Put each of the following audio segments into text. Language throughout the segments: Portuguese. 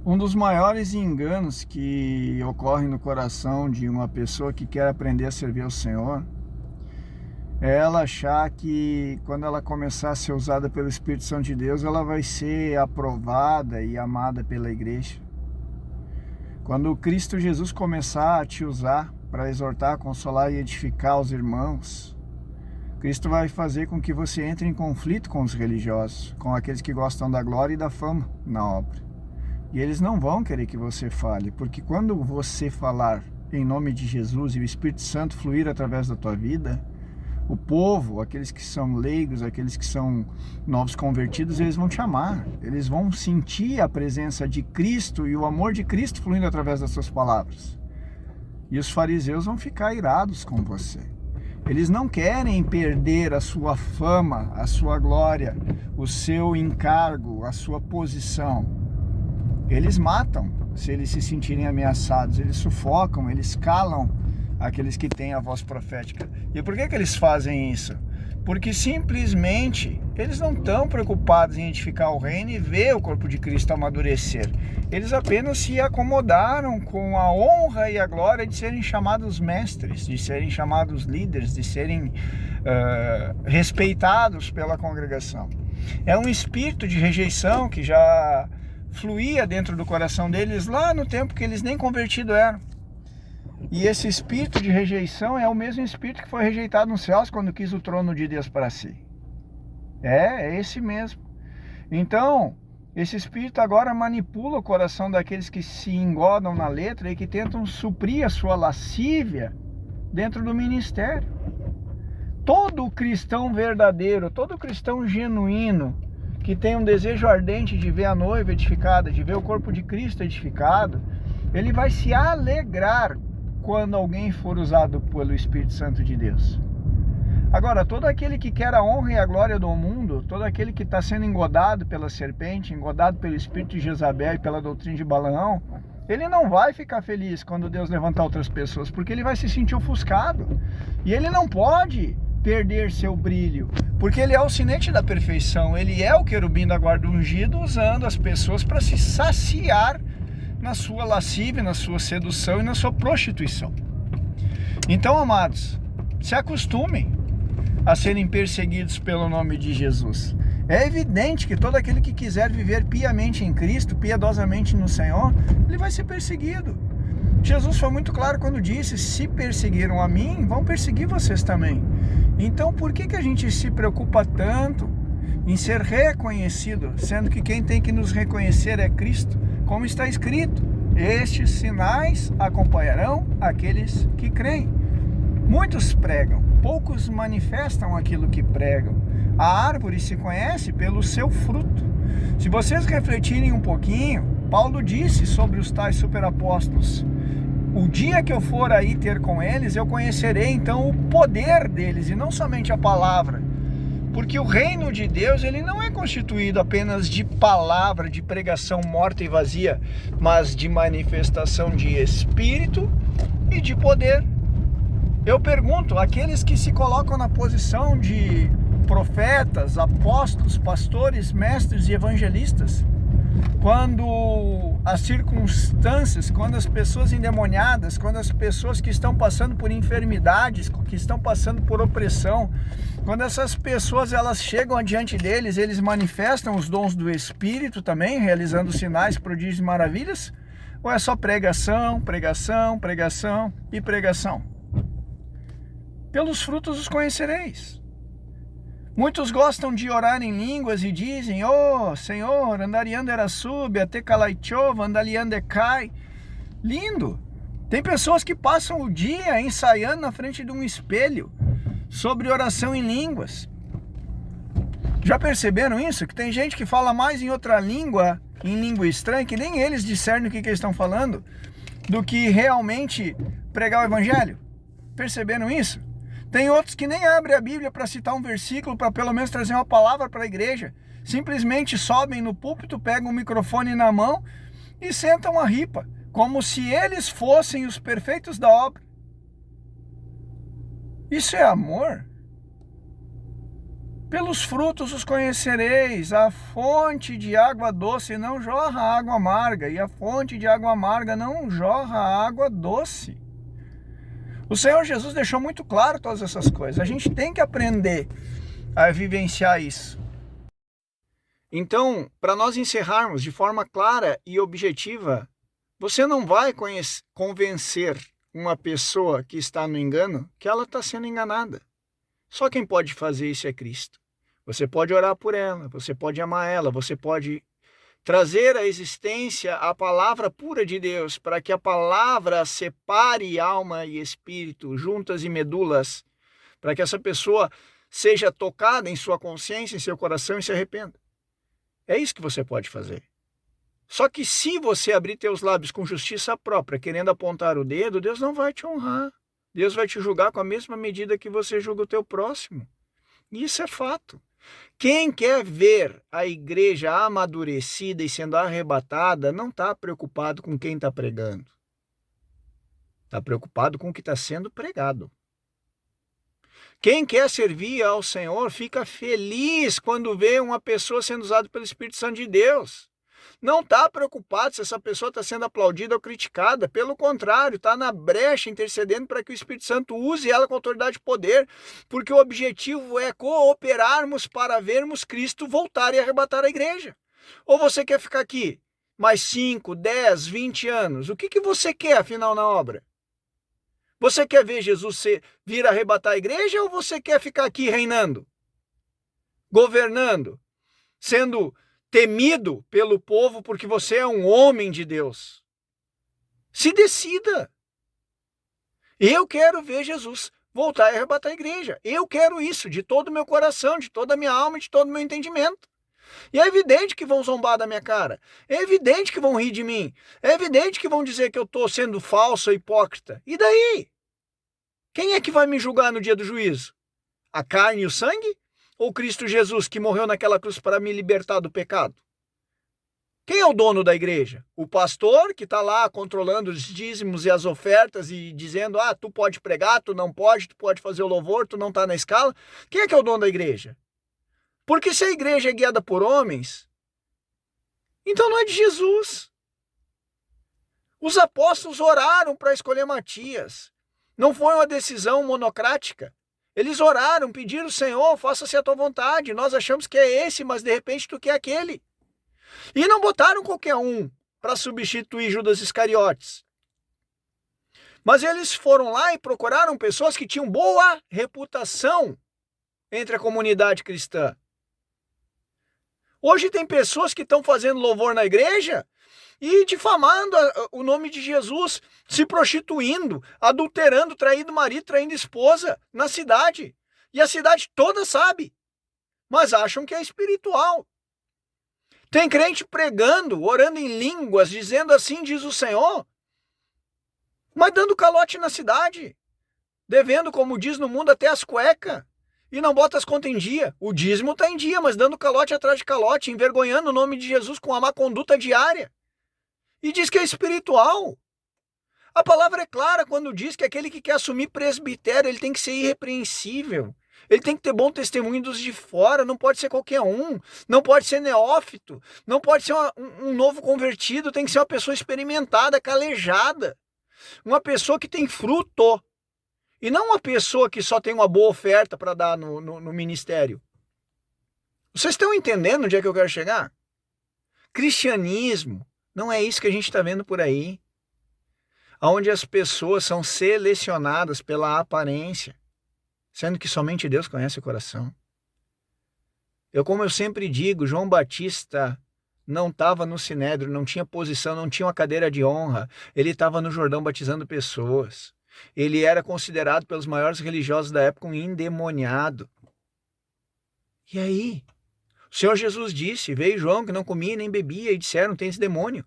Um dos maiores enganos que ocorre no coração de uma pessoa que quer aprender a servir ao Senhor é ela achar que quando ela começar a ser usada pelo Espírito Santo de Deus, ela vai ser aprovada e amada pela igreja. Quando Cristo Jesus começar a te usar para exortar, consolar e edificar os irmãos, Cristo vai fazer com que você entre em conflito com os religiosos, com aqueles que gostam da glória e da fama na obra. E eles não vão querer que você fale, porque quando você falar em nome de Jesus e o Espírito Santo fluir através da tua vida, o povo, aqueles que são leigos, aqueles que são novos convertidos, eles vão te amar. Eles vão sentir a presença de Cristo e o amor de Cristo fluindo através das suas palavras. E os fariseus vão ficar irados com você. Eles não querem perder a sua fama, a sua glória, o seu encargo, a sua posição. Eles matam se eles se sentirem ameaçados, eles sufocam, eles calam aqueles que têm a voz profética. E por que eles fazem isso? Porque simplesmente eles não estão preocupados em edificar o reino e ver o corpo de Cristo amadurecer. Eles apenas se acomodaram com a honra e a glória de serem chamados mestres, de serem chamados líderes, de serem respeitados pela congregação. É um espírito de rejeição que já fluía dentro do coração deles lá no tempo que eles nem convertidos eram. E esse espírito de rejeição é o mesmo espírito que foi rejeitado nos céus quando quis o trono de Deus para si. É esse mesmo. Então, esse espírito agora manipula o coração daqueles que se engodam na letra e que tentam suprir a sua lascívia dentro do ministério. Todo cristão verdadeiro, todo cristão genuíno, que tem um desejo ardente de ver a noiva edificada, de ver o corpo de Cristo edificado, ele vai se alegrar quando alguém for usado pelo Espírito Santo de Deus. Agora, todo aquele que quer a honra e a glória do mundo, todo aquele que está sendo engodado pela serpente, engodado pelo espírito de Jezabel e pela doutrina de Balaão, ele não vai ficar feliz quando Deus levantar outras pessoas, porque ele vai se sentir ofuscado. E ele não pode perder seu brilho, porque ele é o sinete da perfeição, ele é o querubim da guarda ungido, usando as pessoas para se saciar na sua lascívia, na sua sedução e na sua prostituição. Então, amados, se acostumem a serem perseguidos pelo nome de Jesus. É evidente que todo aquele que quiser viver piamente em Cristo, piedosamente no Senhor, ele vai ser perseguido. Jesus foi muito claro quando disse: se perseguiram a mim, vão perseguir vocês também. Então, por que a gente se preocupa tanto em ser reconhecido, sendo que quem tem que nos reconhecer é Cristo? Como está escrito: estes sinais acompanharão aqueles que creem. Muitos pregam, poucos manifestam aquilo que pregam. A árvore se conhece pelo seu fruto. Se vocês refletirem um pouquinho, Paulo disse sobre os tais superapóstolos: o dia que eu for aí ter com eles, eu conhecerei então o poder deles, e não somente a palavra. Porque o reino de Deus, ele não é constituído apenas de palavra, de pregação morta e vazia, mas de manifestação de espírito e de poder. Eu pergunto, aqueles que se colocam na posição de profetas, apóstolos, pastores, mestres e evangelistas, quando as circunstâncias, quando as pessoas endemoniadas, quando as pessoas que estão passando por enfermidades, que estão passando por opressão, quando essas pessoas elas chegam adiante deles, eles manifestam os dons do Espírito também, realizando sinais, prodígios e maravilhas? Ou é só pregação, pregação, pregação e pregação? Pelos frutos os conhecereis. Muitos gostam de orar em línguas e dizem: oh, Senhor, andariando era sub, até calaichova, andaliando é cai. Lindo! Tem pessoas que passam o dia ensaiando na frente de um espelho sobre oração em línguas. Já perceberam isso? Que tem gente que fala mais em outra língua, em língua estranha, que nem eles discernem o que eles estão falando, do que realmente pregar o evangelho. Perceberam isso? Tem outros que nem abrem a Bíblia para citar um versículo, para pelo menos trazer uma palavra para a igreja. Simplesmente sobem no púlpito, pegam o microfone na mão e sentam a ripa, como se eles fossem os perfeitos da obra. Isso é amor? Pelos frutos os conhecereis. A fonte de água doce não jorra água amarga, e a fonte de água amarga não jorra água doce. O Senhor Jesus deixou muito claro todas essas coisas. A gente tem que aprender a vivenciar isso. Então, para nós encerrarmos de forma clara e objetiva, você não vai convencer uma pessoa que está no engano que ela está sendo enganada. Só quem pode fazer isso é Cristo. Você pode orar por ela, você pode amar ela, você pode trazer à existência a palavra pura de Deus, para que a palavra separe alma e espírito, juntas e medulas, para que essa pessoa seja tocada em sua consciência, em seu coração e se arrependa. É isso que você pode fazer. Só que se você abrir teus lábios com justiça própria, querendo apontar o dedo, Deus não vai te honrar. Deus vai te julgar com a mesma medida que você julga o teu próximo. Isso é fato. Quem quer ver a igreja amadurecida e sendo arrebatada, não está preocupado com quem está pregando. Está preocupado com o que está sendo pregado. Quem quer servir ao Senhor fica feliz quando vê uma pessoa sendo usada pelo Espírito Santo de Deus. Não está preocupado se essa pessoa está sendo aplaudida ou criticada. Pelo contrário, está na brecha intercedendo para que o Espírito Santo use ela com autoridade e poder, porque o objetivo é cooperarmos para vermos Cristo voltar e arrebatar a igreja. Ou você quer ficar aqui mais 5, 10, 20 anos? O que você quer, afinal, na obra? Você quer ver Jesus vir arrebatar a igreja ou você quer ficar aqui reinando, governando, sendo temido pelo povo porque você é um homem de Deus? Se decida. Eu quero ver Jesus voltar e arrebatar a igreja. Eu quero isso de todo o meu coração, de toda a minha alma e de todo o meu entendimento. E é evidente que vão zombar da minha cara. É evidente que vão rir de mim. É evidente que vão dizer que eu estou sendo falso ou hipócrita. E daí? Quem é que vai me julgar no dia do juízo? A carne e o sangue? Ou Cristo Jesus que morreu naquela cruz para me libertar do pecado? Quem é o dono da igreja? O pastor que está lá controlando os dízimos e as ofertas e dizendo, tu pode pregar, tu não pode, tu pode fazer o louvor, tu não está na escala? Quem é que é o dono da igreja? Porque se a igreja é guiada por homens, então não é de Jesus. Os apóstolos oraram para escolher Matias. Não foi uma decisão monocrática. Eles oraram, pediram, Senhor, faça-se a tua vontade. Nós achamos que é esse, mas de repente tu quer aquele. E não botaram qualquer um para substituir Judas Iscariotes. Mas eles foram lá e procuraram pessoas que tinham boa reputação entre a comunidade cristã. Hoje tem pessoas que estão fazendo louvor na igreja e difamando o nome de Jesus, se prostituindo, adulterando, traindo marido, traindo esposa na cidade. E a cidade toda sabe, mas acham que é espiritual. Tem crente pregando, orando em línguas, dizendo assim diz o Senhor, mas dando calote na cidade, devendo, como diz no mundo, até as cuecas. E não bota as contas em dia. O dízimo está em dia, mas dando calote atrás de calote, envergonhando o nome de Jesus com a má conduta diária. E diz que é espiritual. A palavra é clara quando diz que aquele que quer assumir presbitério, ele tem que ser irrepreensível. Ele tem que ter bom testemunho dos de fora, não pode ser qualquer um. Não pode ser neófito, não pode ser um novo convertido, tem que ser uma pessoa experimentada, calejada. Uma pessoa que tem fruto. E não uma pessoa que só tem uma boa oferta para dar no ministério. Vocês estão entendendo onde é que eu quero chegar? Cristianismo não é isso que a gente está vendo por aí. Onde as pessoas são selecionadas pela aparência, sendo que somente Deus conhece o coração. Como eu sempre digo, João Batista não estava no Sinédrio, não tinha posição, não tinha uma cadeira de honra. Ele estava no Jordão batizando pessoas. Ele era considerado pelos maiores religiosos da época um endemoniado. E aí? O Senhor Jesus disse, veio João que não comia nem bebia e disseram, tem esse demônio.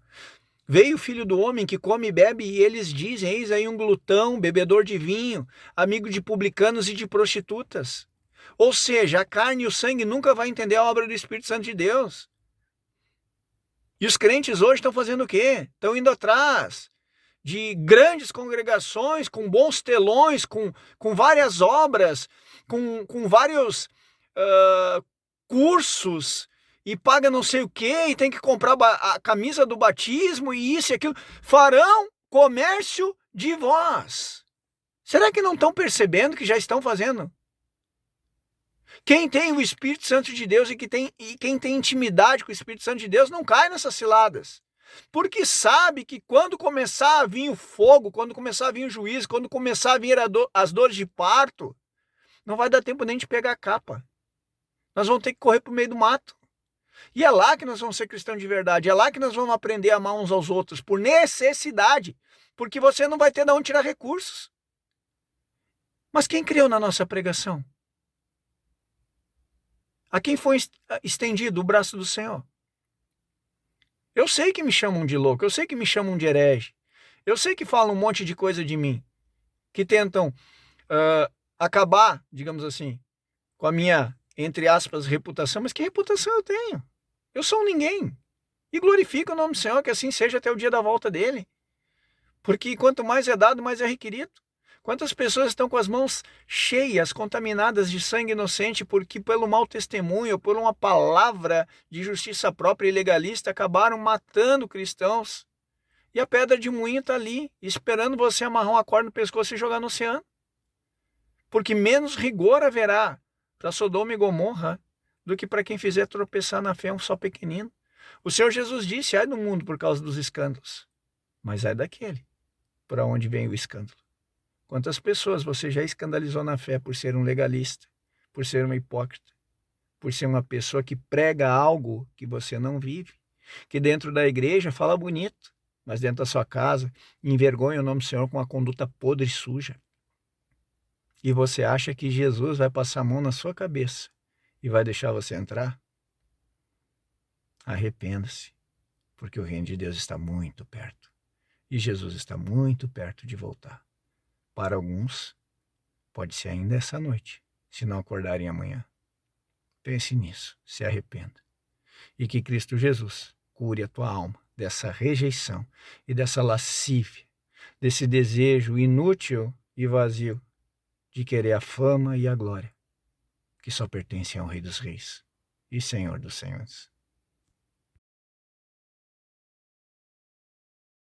Veio o Filho do Homem que come e bebe e eles dizem, eis aí um glutão, bebedor de vinho, amigo de publicanos e de prostitutas. Ou seja, a carne e o sangue nunca vai entender a obra do Espírito Santo de Deus. E os crentes hoje estão fazendo o quê? Estão indo atrás de grandes congregações, com bons telões, com várias obras, com vários cursos e paga não sei o que e tem que comprar a camisa do batismo e isso e aquilo. Farão comércio de vós. Será que não estão percebendo que já estão fazendo? Quem tem o Espírito Santo de Deus e quem tem intimidade com o Espírito Santo de Deus não cai nessas ciladas. Porque sabe que quando começar a vir o fogo, quando começar a vir o juízo, quando começar a vir as dores de parto, não vai dar tempo nem de pegar a capa. Nós vamos ter que correr para o meio do mato. E é lá que nós vamos ser cristãos de verdade. É lá que nós vamos aprender a amar uns aos outros, por necessidade. Porque você não vai ter de onde tirar recursos. Mas quem creu na nossa pregação? A quem foi estendido o braço do Senhor? Eu sei que me chamam de louco, eu sei que me chamam de herege, eu sei que falam um monte de coisa de mim, que tentam acabar, digamos assim, com a minha, entre aspas, reputação, mas que reputação eu tenho? Eu sou um ninguém. E glorifico o nome do Senhor, que assim seja até o dia da volta dele. Porque quanto mais é dado, mais é requerido. Quantas pessoas estão com as mãos cheias, contaminadas de sangue inocente, porque pelo mau testemunho, por uma palavra de justiça própria e legalista, acabaram matando cristãos. E a pedra de moinho está ali, esperando você amarrar uma corda no pescoço e jogar no oceano. Porque menos rigor haverá para Sodoma e Gomorra do que para quem fizer tropeçar na fé um só pequenino. O Senhor Jesus disse, ai do mundo por causa dos escândalos, mas ai daquele para onde vem o escândalo. Quantas pessoas você já escandalizou na fé por ser um legalista, por ser uma hipócrita, por ser uma pessoa que prega algo que você não vive, que dentro da igreja fala bonito, mas dentro da sua casa envergonha o nome do Senhor com uma conduta podre e suja. E você acha que Jesus vai passar a mão na sua cabeça e vai deixar você entrar? Arrependa-se, porque o reino de Deus está muito perto. E Jesus está muito perto de voltar. Para alguns, pode ser ainda essa noite, se não acordarem amanhã. Pense nisso, se arrependa. E que Cristo Jesus cure a tua alma dessa rejeição e dessa lascívia, desse desejo inútil e vazio de querer a fama e a glória, que só pertencem ao Rei dos Reis e Senhor dos Senhores.